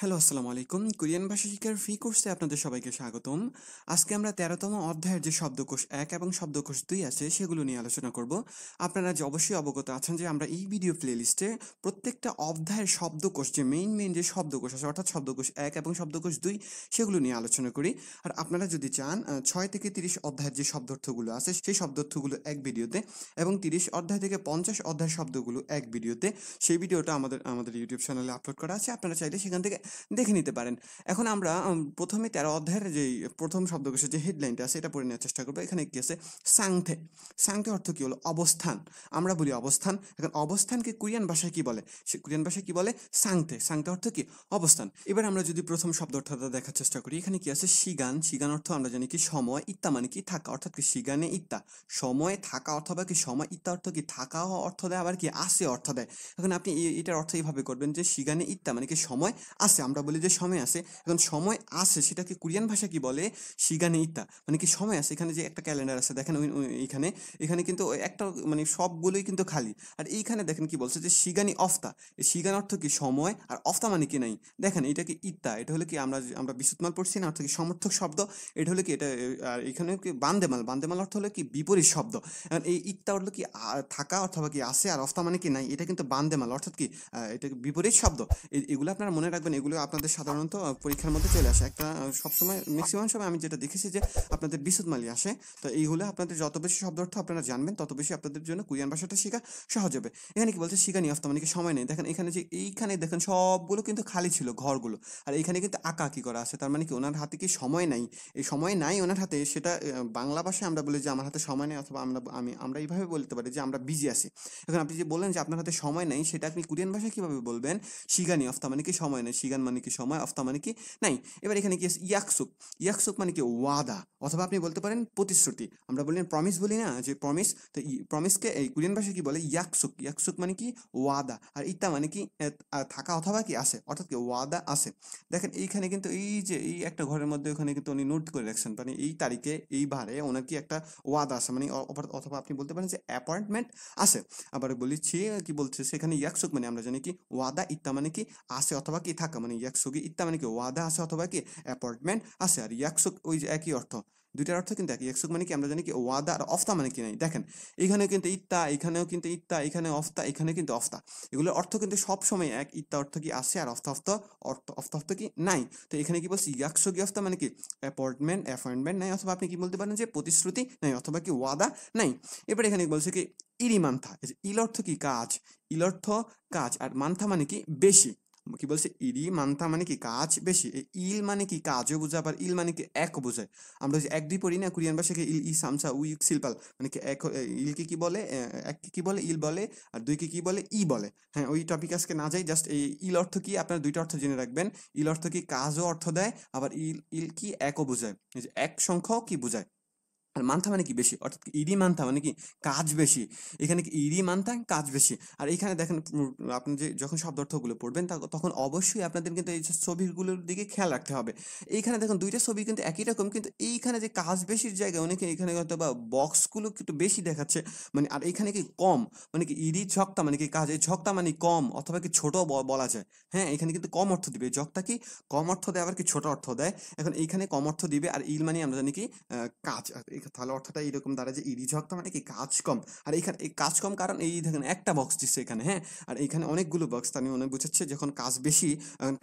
Hello, আসসালামু আলাইকুম। Korean ভাষা শিক্ষার ফ্রি কোর্সে আপনাদের সবাইকে স্বাগতম। আজকে আমরা ১৩তম অধ্যায়ের যে শব্দকোষ ১ এবং শব্দকোষ ২ আছে সেগুলো নিয়ে আলোচনা করব। আপনারা যে অবশ্যই অবগত আছেন যে আমরা এই ভিডিও প্লেলিস্টে প্রত্যেকটা অধ্যায়ের শব্দকোষ যে মেইন যে শব্দকোষ আছে অর্থাৎ শব্দকোষ ১ এবং শব্দকোষ ২ সেগুলো নিয়ে আলোচনা করি। আর আপনারা যদি চান ৬ থেকে ৩০ অধ্যায়ের যে শব্দার্থগুলো আছে সেই শব্দার্থগুলো এক ভিডিওতে এবং ৩০ অধ্যায় থেকে ৫০ অধ্যায়ের শব্দগুলো এক ভিডিওতে, সেই ভিডিওটা আমাদের ইউটিউব চ্যানেলে আপলোড করা আছে। আপনারা চাইলে সেখান থেকে দেখে নিতে পারেন। এখন আমরা প্রথমে ১৩ অধ্যায়ের যেই প্রথম শব্দকোষের যে হেডলাইনটা আছে এটা পড়ে নেওয়ার চেষ্টা করবো। এখানে কি আছে? সাংথে। সাংথে অর্থ কি হলো? অবস্থান। আমরা বলি অবস্থান। এখন অবস্থানকে কোরিয়ান ভাষায় কি বলে? সে কোরিয়ান ভাষায় কি বলে? সাংথে। সাংথে অর্থ কি? অবস্থান। এবার আমরা যদি প্রথম শব্দ অর্থটা দেখার চেষ্টা করি, এখানে কি আছে? সিগান। সিগান অর্থ আমরা জানি কি সময়, ইত্তা মানে কি থাকা, অর্থাৎ কি সিগানে ইত্তা সময় থাকা, অথবা কি সময়, ইত্তা অর্থ কি থাকা অর্থ দেয়, আবার কি আসে অর্থ দেয়। এখন আপনি এটার অর্থ এইভাবে করবেন যে সিগানে ইত্তা মানে কি সময় আছে, আমরা বলি যে সময় আছে। এখন সময় আছে সেটাকে কোরিয়ান ভাষা কি বলে? সিগানে ইত্তা মানে কি সময় আছে। এখানে যে একটা ক্যালেন্ডার আছে দেখেন, এখানে এখানে কিন্তু একটা মানে সবগুলোই কিন্তু খালি। আর এইখানে দেখেন কি বলছে যে সিগানি অফতা। এই সিগান অর্থ কি সময়, আর অফতা মানে কি নাই। দেখেন এটা কি ইত্তা, এটা হলো কি আমরা বিশুদ্ধমাল পড়ছি না, অর্থ কি সমর্থক শব্দ। এটা হলো কি এটা আর এখানে কি বান্দেমাল। বান্দেমাল অর্থ হলো কি বিপরীত শব্দ। এখন এই ইত্তা হলো কি থাকা অথবা কি আছে, আর অফতা মানে কি নাই। এটা কিন্তু বান্দেমাল, অর্থাৎ কি এটা বিপরীত শব্দ। এগুলো আপনারা মনে রাখবেন। এগুলো আপনাদের সাধারণত পরীক্ষার মধ্যে চলে আসে। একটা সবসময় ম্যাক্সিমাম সময় আমি যেটা দেখেছি যে আপনাদের বিশুদ্ধমালি আসে। তো এইগুলো আপনাদের যত বেশি শব্দ অর্থ আপনারা জানবেন তত বেশি আপনাদের জন্য কোরিয়ান ভাষাটা শেখা সহজ হবে। এখানে কি বলছে? শিগানি অফতা মানে কি সময় নেই। দেখেন এখানে যে এইখানে দেখেন সবগুলো কিন্তু খালি ছিল ঘরগুলো। আর এইখানে কিন্তু আঁকা আঁকি করা আছে, তার মানে কি ওনার হাতে কি সময় নাই। এই সময় নাই ওনার হাতে, সেটা বাংলা ভাষায় আমরা বলি যে আমার হাতে সময় নেই, অথবা আমরা এইভাবে বলতে পারি যে আমরা বিজি আছি। এখন আপনি যে বললেন যে আপনার হাতে সময় নেই, সেটা আপনি কোরিয়ান ভাষায় কিভাবে বলবেন? শিগানি অফতা মানে কি সময় নেই, শিগান মানে কি সময়, অফতা মানে কি নাই। এবার এখানে কি আছে? ইয়াকসুক। ইয়াকসুক মানে কি ওয়াদা, অথবা আপনি বলতে পারেন প্রতিশ্রুতি। আমরা বলি প্রমিস বলি না, যে প্রমিস। তো প্রমিসকে এই কোরিয়ান ভাষায় কি বলে? ইয়াকসুক। ইয়াকসুক মানে কি ওয়াদা, আর ইত্তা মানে কি থাকা অথবা কি আছে, অর্থাৎ কি ওয়াদা আছে। দেখেন এইখানে কিন্তু এই যে এই একটা ঘরের মধ্যে ওখানে কিন্তু উনি নোট করে রাখছেন, মানে এই তারিখে এই বারে ওনার কি একটা ওয়াদা আছে, মানে অথবা আপনি বলতে পারেন যে অ্যাপয়েন্টমেন্ট আছে। আবার বলেছি কি বলছে সেখানে ইয়াকসুক মানে আমরা জানি কি ওয়াদা, ইত্তা মানে কি আছে অথবা কি থাকা, মানে ইয়াকসুকি ইত্তা মানে কি ওয়াদা আছে অথবা কি অ্যাপয়েন্টমেন্ট আছে। আর ইয়াকসুক ওই যে একই অর্থ, দুইটার অর্থ কিন্তু একই। ইয়াকসুক মানে কি আমরা জানি কি ওয়াদা, আর অফতা মানে কি নাই। দেখেন এখানেও কিন্তু ইত্তা, এখানেও কিন্তু ইত্তা, এখানে অফতা, এখানে কিন্তু অফতা। এগুলোর অর্থ কিন্তু সব সময় এক। ইত্তা অর্থ কি আছে, আর অফতা অর্থ কি নাই। তো এখানে কি বলছি? ইয়াকসুকি অফতা মানে কি অ্যাপয়েন্টমেন্ট নাই, অথবা আপনি কি বলতে পারেন যে প্রতিশ্রুতি নাই, অথবা কি ওয়াদা নাই। এবার এখানে বলছে কি ইরি মান্থা। এই যে ইল অর্থ কি কাজ, ইল অর্থ কাজ, আর মান্থা মানে কি বেশি। কি বলছে? ইরি মান্থা মানে কি কাজ বেশি। এই ইল মানে কি কাজও বোঝায়, আবার ইল মানে কি এক বোঝায়। আমরা যে এক দুই পড়ি না কোরিয়ান ভাষাকে, ইল ই সামসা উই সিলপাল মানে কি এক। ইলকে কি বলে? এককে কি বলে? ইল বলে। আর দুইকে কি বলে? ই বলে। হ্যাঁ, ওই টপিক আজকে না যাই, জাস্ট এই ইল অর্থ কি আপনারা দুইটা অর্থ জেনে রাখবেন। ইল অর্থ কি কাজও অর্থ দেয়, আবার ইল ইল কি একও বোঝায়, এই যে এক সংখ্যাও কি বোঝায়। আর মান্থা মানে কি বেশি, অর্থাৎ ইডি মান্থা মানে কি কাজ বেশি। এখানে কি ইডি মান্থা কাজ বেশি। আর এখানে দেখেন আপনি যে যখন শব্দ অর্থগুলো পড়বেন তখন অবশ্যই আপনাদের কিন্তু এই যে ছবিগুলোর দিকে খেয়াল রাখতে হবে। এইখানে দেখুন দুইটা ছবি কিন্তু একই রকম, কিন্তু এইখানে যে কাজ বেশির জায়গায় অনেকে এখানে হয়তো বা বক্সগুলো একটু বেশি দেখাচ্ছে, মানে আর এইখানে কি কম, মানে কি ইডি ঝক্তা মানে কি কাজ, এই ঝক্তা মানে কম অথবা কি ছোট বলা যায়। হ্যাঁ, এখানে কিন্তু কম অর্থ দিবে ঝক্তা, কি কম অর্থ দেয়, আবার কি ছোট অর্থ দেয়। এখন এইখানে কম অর্থ দিবে, আর ইল মানে আমরা জানি কি কাজ। আর তাহলে অর্থটা এইরকম দাঁড়ায় যে ইরি ঝক্তা মানে কি কাজ কম। আর এইখানে এই কাজ কম কারণ এই দেখেন একটা বক্স দিচ্ছে এখানে, হ্যাঁ। আর এইখানে অনেকগুলো বক্স, তার মানে বোঝাচ্ছে যখন কাজ বেশি।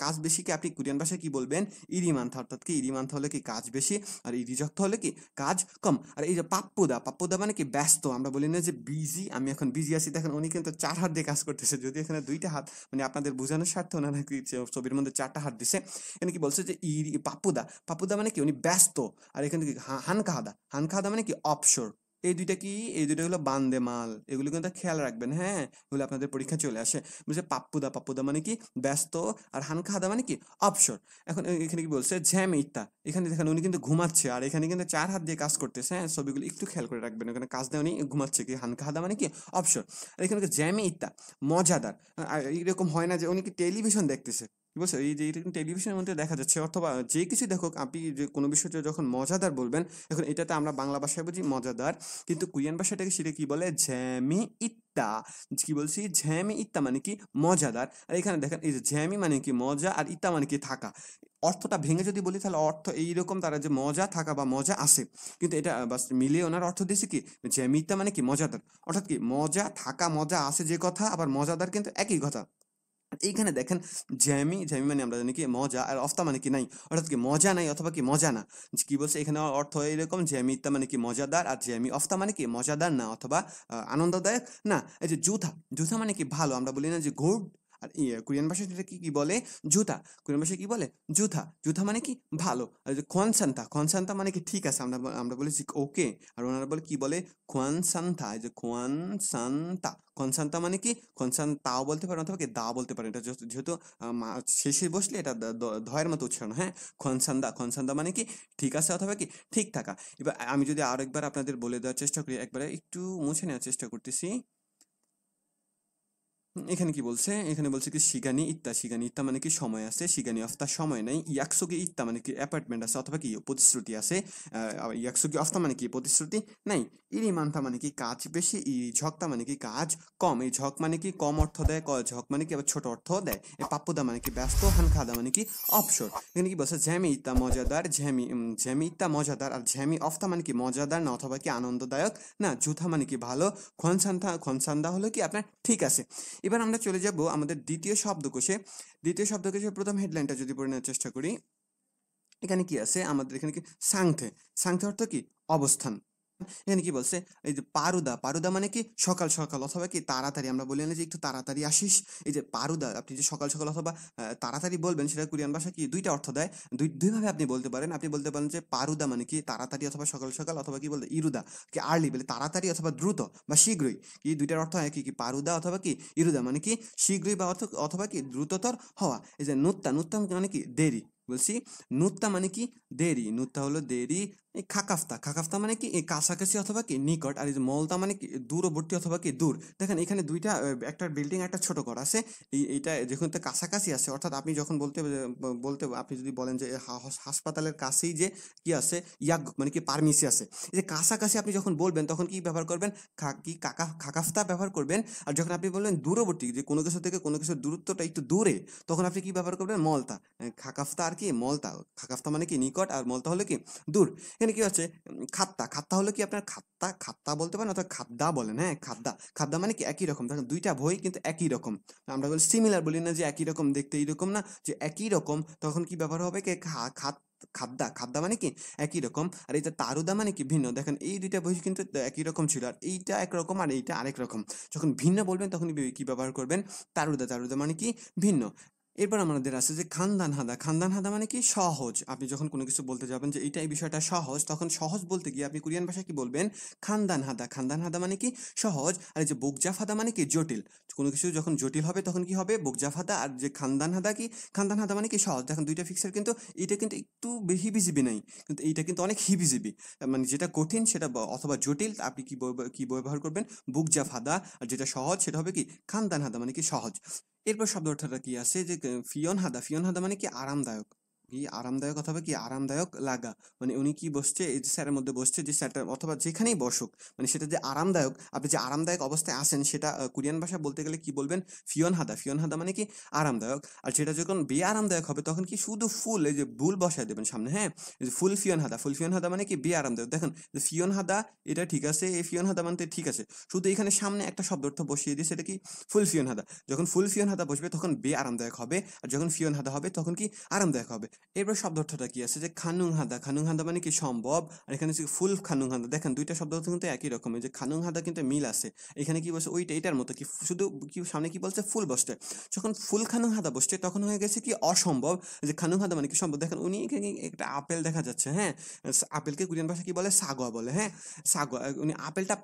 কাজ বেশিকে আপনি কোরিয়ান ভাষায় কি বলবেন? ইরি মান্থা, অর্থাৎ কি ইরি মান্থা হলে কি কাজ বেশি, আর ইরি ঝক্তা হলে কি কাজ কম। আর এই যে পাপ্পুদা, পাপ্পুদা মানে কি ব্যস্ত। আমরা বলি না যে বিজি, আমি এখন বিজি আছি। দেখেন উনি কিন্তু ৪ হাত দিয়ে কাজ করতেছে, যদি এখানে ২টা হাত, মানে আপনাদের বোঝানোর স্বার্থে ওনারা কি ছবির মধ্যে ৪টা হাত দিছে। এখানে কি বলছে যে ইরি পাপ্পুদা, পাপ্পুদা মানে কি উনি ব্যস্ত। আর এখানে কি হানকাহাদা, হানকাহাদা মানে কি অবসর। এই দুইটা কি? এই দুইটা হলো বান্দে মাল। এগুলো কিন্তু খেয়াল রাখবেন, হ্যাঁ। এগুলো আপনাদের পরীক্ষা চলে আসে। বলছে পাপ্পুদা, পাপ্পুদা মানে কি ব্যস্ত, আর হানকাহাদা মানে কি অবসর। এখন এখানে কি বলছে? ঝ্যাম ইত্তা। এখানে দেখেন উনি কিন্তু ঘুমাচ্ছে, আর এখানে কিন্তু ৪ হাত দিয়ে কাজ করতেছে, হ্যাঁ। ছবিগুলো একটু খেয়াল করে রাখবেন, ওখানে কাজ দেয় উনি ঘুমাচ্ছে, কি হানকাহাদা মানে কি অবসর। আর এখানে জ্যামে ইত্তা মজাদার। আর এরকম হয় না যে উনি কি টেলিভিশন দেখতেছে, কি বলছে এই যে এটা কিন্তু টেলিভিশনের মধ্যে দেখা যাচ্ছে, অথবা যে কিছু দেখো আপনি যে কোনো বিষয়টা যখন মজাদার বলবেন, এখন এটাতে আমরা বাংলা ভাষায় বুঝি মজাদার, কিন্তু কোরিয়ান ভাষাটাকে সেটা কি বলে, ঝ্যামি ইত্তা। কি বলছি, ঝ্যামি ইত্তা মানে কি মজাদার। আর এখানে দেখেন এই যে ঝ্যামি মানে কি মজা, আর ইত্তা মানে কি থাকা। অর্থটা ভেঙে যদি বলি তাহলে অর্থ এইরকম, তারা যে মজা থাকা বা মজা আছে, কিন্তু এটা বাস মিলিয়ে ওনার অর্থ দিয়েছে কি ঝ্যামি ইত্তা মানে কি মজাদার, অর্থাৎ কি মজা থাকা, মজা আছে যে কথা, আবার মজাদার কিন্তু একই কথা। এইখানে দেখেন জ্যামি, জ্যামি মানে আমরা জানি কি মজা, আর অফতা মানে কি নাই, অর্থাৎ কি মজা নাই অথবা কি মজা না। কি বলছে এখানে অর্থ এরকম, জ্যামি ইত্তা মানে কি মজাদার, আর জ্যামি অফতা মানে কি মজাদার না অথবা আনন্দদায়ক না। এই যে জুথা, জুথা মানে কি ভালো, আমরা বলি না যে গুড, আর কোরিয়ান ভাষায় সেটা কি কি বলে, জুথা। কোরিয়ান ভাষায় কি বলে, জুথা, জুথা মানে কি ভালো। আর যে খোয়ানসান্তা, খোয়ানসান্তা মানে কি ঠিক আছে, আমরা বলি ওকে, আর ওনারা বলে কি বলে খোয়ানসান্তা। এই যে খোয়ানসান্তা, খনসান্তা মানে কি, খনসান্তাও বলতে পারেন অথবা কি দা বলতে পারেন, এটা যেহেতু শেষে বসলে এটা ধয়ের মতো উচ্চারণ, হ্যাঁ। খনসান্দা, খনসান্দা মানে কি ঠিক আছে অথবা কি ঠিক থাকা। এবার আমি যদি আরেকবার আপনাদের বলে দেওয়ার চেষ্টা করি, একবারে একটু মুছে নেওয়ার চেষ্টা করতেছি। এখানে কি বলছে, এখানে বলছে কি শিগানি ইত্তা, শিগানি ইত্তা মানে কি সময় আছে, শিগানি অফতা সময় নাই, ইয়াকসুগি ইত্তা মানে কি অ্যাপার্টমেন্ট আছে অথবা কি প্রতিশ্রুতি আছে, ইয়াকসুগি অফতা মানে কি প্রতিশ্রুতি নাই, ইরি মানতা মানে কি কাজ বেশি, ই ঝকতা মানে কি কাজ কম, এই ঝক মানে কি কম অর্থ দেয়, ঝক মানে কি আবার ছোট অর্থ দেয়, এই পাপ্পুদা মানে কি ব্যস্ত, হান খাদা মানে কি অবসর। এখানে কি বলছে ঝ্যামি ইত্তা মজাদার, ঝ্যামি ইত্তা মজাদার, আর ঝ্যামি অফতা মানে কি মজাদার না অথবা কি আনন্দদায়ক না, জুথা মানে কি ভালো, খনসান্দা হলো কি আপনার ঠিক আছে। এবার আমরা চলে যাব আমাদের দ্বিতীয় শব্দকোষে। দ্বিতীয় শব্দকোষের প্রথম হেডলাইনটা যদি পড়ে নেওয়ার চেষ্টা করি, এখানে কি আছে আমাদের, এখানে কি সাংথে, সাংথে অর্থ কি অবস্থান। এখানে কি বলছে, এই যে পারুদা, পারুদা মানে কি সকাল সকাল অথবা কি তাড়াতাড়ি, আমরা বলি না যে একটু তাড়াতাড়ি আসিস। এই যে পারুদা, আপনি যে সকাল সকাল অথবা তাড়াতাড়ি বলবেন, সেটা কোরিয়ান ভাষা কি দুইটা অর্থ দেয়, দুইভাবে আপনি বলতে পারেন। আপনি বলতে পারেন যে পারুদা মানে কি তাড়াতাড়ি অথবা সকাল সকাল, অথবা কি বলতে ইরুদা কি আর্লি, বলে তাড়াতাড়ি অথবা দ্রুত বা শীঘ্রই, কি দুইটার অর্থ হয় কি, কি পারুদা অথবা কি ইরুদা মানে কি শীঘ্রই বা অথবা কি দ্রুততর হওয়া। এই যে নুত্তা, নুত্তা মানে কি দেরি, বলছি নুত্তা মানে কি দেরি, নুত্তা হলো দেরি। এই খাকাফতা, খাকাফতা মানে কি এই কাছাকাছি অথবা কি নিকট, আর এই যে মলতা মানে কি দূরবর্তী অথবা কি দূর। দেখেন এখানে দুইটা, একটা বিল্ডিং একটা ছোট ঘর আছে, এইটা যেখানে কাছাকাছি আছে, অর্থাৎ আপনি যখন বলতে আপনি যদি বলেন যে হাসপাতালের কাছেই যে কি আছে, ইয়াগ মানে কি পারমিসি আছে, এই যে কাছাকাছি আপনি যখন বলবেন তখন কি ব্যবহার করবেন, খাকাফতা ব্যবহার করবেন। আর যখন আপনি বলবেন দূরবর্তী, যে কোনো কিছু থেকে কোনো কিছুর দূরত্বটা একটু দূরে, তখন আপনি কি ব্যবহার করবেন, মলতা। খাকাফতা আর কি মলতা, খাকাফতা মানে কি নিকট, আর মলতা হলো কি দূর। এখানে কি হচ্ছে, খাত্তা, খাত্তা হলো কি আপনার খাত্তা, খাত্তা বলতে পারেন অথবা খাদ্দা বলেন, হ্যাঁ খাদ্দা, খাদ্দা মানে কি একই রকম। দেখেন দুইটা বই কিন্তু একই রকম, আমরা বলি সিমিলার, বলি না যে একই রকম দেখতে, এইরকম না যে একই রকম, তখন কি ব্যবহার হবে কি খাদ্দা, খাদ্দা মানে কি একই রকম। আর এই যে তারুদা মানে কি ভিন্ন। দেখেন এই দুইটা বই কিন্তু একই রকম ছিল, আর এইটা একরকম আর এইটা আরেক রকম, যখন ভিন্ন বলবেন তখন কি ব্যবহার করবেন, তারুদা, তারুদা মানে কি ভিন্ন। এরপর আমাদের আছে যে খানদান হাদা, খানদান হাদা মানে কি সহজ। আপনি যখন কোনো কিছু বলতে যাবেন যে এই বিষয়টা সহজ, তখন সহজ বলতে গিয়ে আপনি কোরিয়ান ভাষায় কি বলবেন, খানদান হাদা, খানদান হাদা মানে কি সহজ। আর এই যে বুকজাফ হাদা মানে কি জটিল, কোনো কিছু যখন জটিল হবে তখন কি হবে বুকজাফ হাদা, আর যে খানদান হাদা কি, খানদান হাদা মানে কি সহজ। দেখেন দুইটা ফিক্সার কিন্তু, এটা কিন্তু একটু হিবিজিবি নাই, কিন্তু এইটা কিন্তু অনেক হিবিজিবি, মানে যেটা কঠিন সেটা অথবা জটিল আপনি কি ব্যবহার করবেন, বুকজাফ হাদা। আর যেটা সহজ সেটা হবে কি খানদান হাদা মানে কি সহজ। এরপর শব্দ অর্থটা কি আছে যে ফিয়ন হাদা, ফিয়ন হাদা মানে কি আরামদায়ক, কি আরামদায়ক অথবা কি আরামদায়ক লাগা, মানে উনি কি বসছে এই যে স্যারের মধ্যে বসছে, যে স্যারটা অথবা যেখানেই বসুক, মানে সেটা যে আরামদায়ক, আপনি যে আরামদায়ক অবস্থায় আছেন সেটা কোরিয়ান ভাষা বলতে গেলে কি বলবেন, ফিয়ন হাদা, ফিয়ন হাদা মানে কি আরামদায়ক। আর সেটা যখন আরামদায়ক হবে তখন কি শুধু ফুল, এই যে বুল বসায় দেবেন সামনে, হ্যাঁ। এই যে ফুল ফিয়ন হাদা, ফুল ফিয়ন হাদা মানে কি আরামদায়ক। দেখেন যে ফিয়ন হাদা এটা ঠিক আছে, এই ফিয়ন হাদা মানতে ঠিক আছে, শুধু এখানে সামনে একটা শব্দ অর্থ বসিয়ে দিয়েছে, এটা কি ফুল ফিয়ন হাদা। যখন ফুল ফিয়ন হাদা বসবে তখন আরামদায়ক হবে, আর যখন ফিয়ন হাদা হবে তখন কি আরামদায়ক হবে। এরপর শব্দ অর্থটা কি আছে যে খানুং হাদা, খানুং হাদা মানে কি সম্ভব, আর এখানে হচ্ছে ফুল খানুং হাদা। দেখেন দুইটা শব্দ কিন্তু একই রকম, এই যে খানুং হাদা কিন্তু মিল আছে, এখানে কি বলছে ওইটা এটার মতো, কি শুধু কি সামনে কি বলছে ফুল বসছে, যখন ফুল খানুং হাদা বসছে তখন হয়ে গেছে কি অসম্ভব। যে খানুং হাদা মানে কি সম্ভব। দেখেন উনি এখানে একটা আপেল দেখা যাচ্ছে, হ্যাঁ, আপেলকে কোরিয়ান ভাষা কি বলে, সাগোয়া বলে, হ্যাঁ সাগোয়া। উনি আপেলটা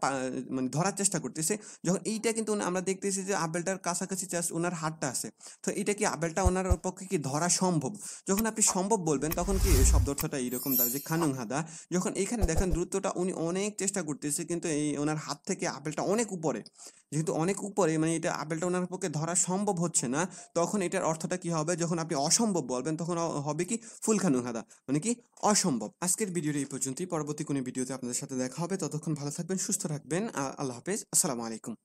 মানে ধরার চেষ্টা করতেছে, যখন এইটা কিন্তু আমরা দেখতেছি যে আপেলটার কাছাকাছি জাস্ট ওনার হাতটা আছে, তো এটা কি আপেলটা ওনার পক্ষে কি ধরা সম্ভব। যখন আপনি সম্ভব বলবেন তখন কি শব্দ অর্থটা এইরকম দাঁড়ায় যে খানুং হাদা। যখন এখানে দেখেন দূরত্বটা উনি অনেক চেষ্টা করতেছে কিন্তু এই ওনার হাত থেকে আপেলটা অনেক উপরে, যেহেতু অনেক উপরে মানে এটা আপেলটা ওনার পক্ষে ধরা সম্ভব হচ্ছে না, তখন এটার অর্থটা কি হবে যখন আপনি অসম্ভব বলবেন তখন হবে কি ফুল খানুং হাদা মানে কি অসম্ভব। আজকের ভিডিওটা এই পর্যন্তই, পরবর্তী কোনো ভিডিওতে আপনাদের সাথে দেখা হবে, ততক্ষণ ভালো থাকবেন, সুস্থ থাকবেন, আল্লাহ হাফেজ, আসসালামু আলাইকুম।